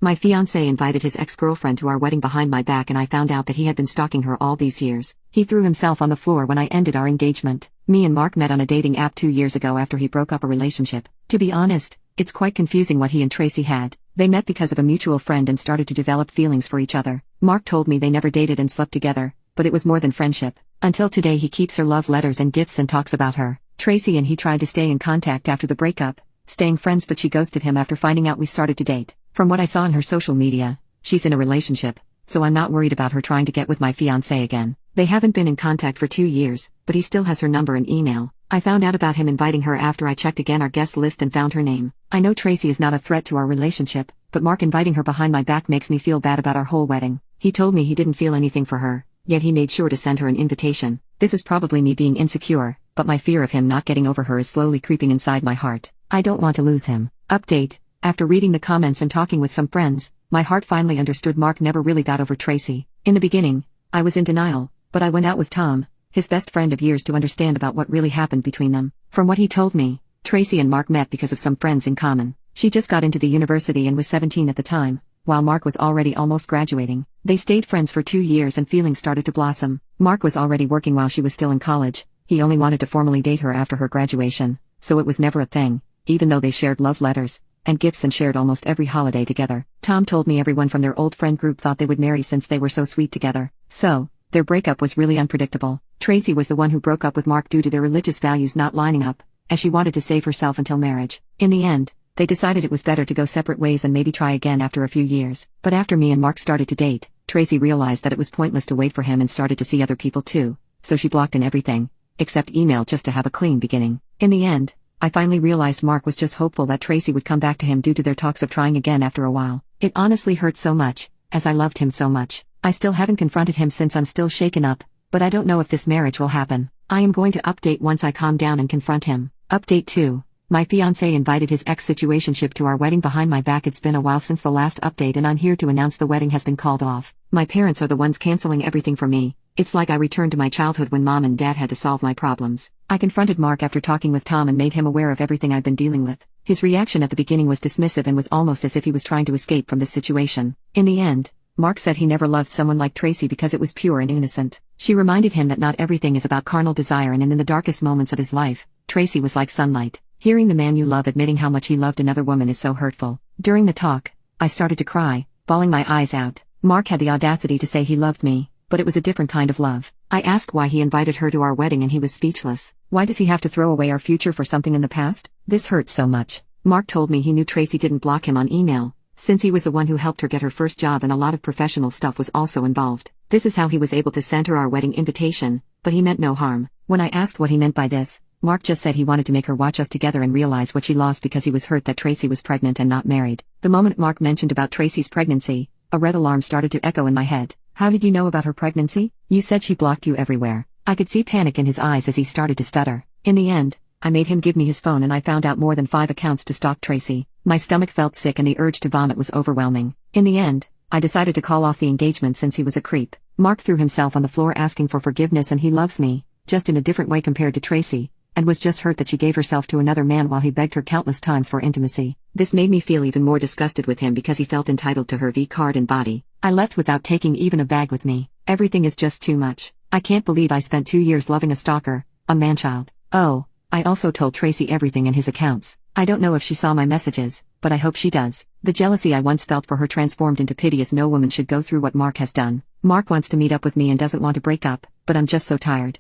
My fiance invited his ex-girlfriend to our wedding behind my back, and I found out that he had been stalking her all these years. He threw himself on the floor when I ended our engagement. Me and Mark met on a dating app 2 years ago after he broke up a relationship. To be honest, it's quite confusing what he and Tracy had. They met because of a mutual friend and started to develop feelings for each other. Mark told me they never dated and slept together, but it was more than friendship. Until today he keeps her love letters and gifts and talks about her. Tracy and he tried to stay in contact after the breakup, staying friends, but she ghosted him after finding out we started to date. From what I saw on her social media, she's in a relationship, so I'm not worried about her trying to get with my fiancé again. They haven't been in contact for 2 years, but he still has her number and email. I found out about him inviting her after I checked again our guest list and found her name. I know Tracy is not a threat to our relationship, but Mark inviting her behind my back makes me feel bad about our whole wedding. He told me he didn't feel anything for her, yet he made sure to send her an invitation. This is probably me being insecure, but my fear of him not getting over her is slowly creeping inside my heart. I don't want to lose him. Update: after reading the comments and talking with some friends, my heart finally understood Mark never really got over Tracy. In the beginning, I was in denial, but I went out with Tom, his best friend of years, to understand about what really happened between them. From what he told me, Tracy and Mark met because of some friends in common. She just got into the university and was 17 at the time, while Mark was already almost graduating. They stayed friends for 2 years and feelings started to blossom. Mark was already working while she was still in college. He only wanted to formally date her after her graduation, so it was never a thing, even though they shared love letters and gifts and shared almost every holiday together. Tom told me everyone from their old friend group thought they would marry since they were so sweet together. So, their breakup was really unpredictable. Tracy was the one who broke up with Mark due to their religious values not lining up, as she wanted to save herself until marriage. In the end, they decided it was better to go separate ways and maybe try again after a few years. But after me and Mark started to date, Tracy realized that it was pointless to wait for him and started to see other people too, so she blocked in everything, except email, just to have a clean beginning. In the end, I finally realized Mark was just hopeful that Tracy would come back to him due to their talks of trying again after a while. It honestly hurt so much, as I loved him so much. I still haven't confronted him since I'm still shaken up, but I don't know if this marriage will happen. I am going to update once I calm down and confront him. Update 2. My fiancé invited his ex-situationship to our wedding behind my back. It's been a while since the last update and I'm here to announce the wedding has been called off. My parents are the ones canceling everything for me. It's like I returned to my childhood when mom and dad had to solve my problems. I confronted Mark after talking with Tom and made him aware of everything I've been dealing with. His reaction at the beginning was dismissive and was almost as if he was trying to escape from this situation. In the end, Mark said he never loved someone like Tracy because it was pure and innocent. She reminded him that not everything is about carnal desire, and in the darkest moments of his life, Tracy was like sunlight. Hearing the man you love admitting how much he loved another woman is so hurtful. During the talk, I started to cry, bawling my eyes out. Mark had the audacity to say he loved me, but it was a different kind of love. I asked why he invited her to our wedding and he was speechless. Why does he have to throw away our future for something in the past? This hurts so much. Mark told me he knew Tracy didn't block him on email, since he was the one who helped her get her first job and a lot of professional stuff was also involved. This is how he was able to send her our wedding invitation, but he meant no harm. When I asked what he meant by this, Mark just said he wanted to make her watch us together and realize what she lost because he was hurt that Tracy was pregnant and not married. The moment Mark mentioned about Tracy's pregnancy, a red alarm started to echo in my head. How did you know about her pregnancy? You said she blocked you everywhere. I could see panic in his eyes as he started to stutter. In the end, I made him give me his phone and I found out more than 5 accounts to stalk Tracy. My stomach felt sick and the urge to vomit was overwhelming. In the end, I decided to call off the engagement since he was a creep. Mark threw himself on the floor asking for forgiveness, and he loves me, just in a different way compared to Tracy, and was just hurt that she gave herself to another man while he begged her countless times for intimacy. This made me feel even more disgusted with him because he felt entitled to her V-card and body. I left without taking even a bag with me. Everything is just too much. I can't believe I spent 2 years loving a stalker, a man-child. Oh, I also told Tracy everything in his accounts. I don't know if she saw my messages, but I hope she does. The jealousy I once felt for her transformed into pity, as no woman should go through what Mark has done. Mark wants to meet up with me and doesn't want to break up, but I'm just so tired.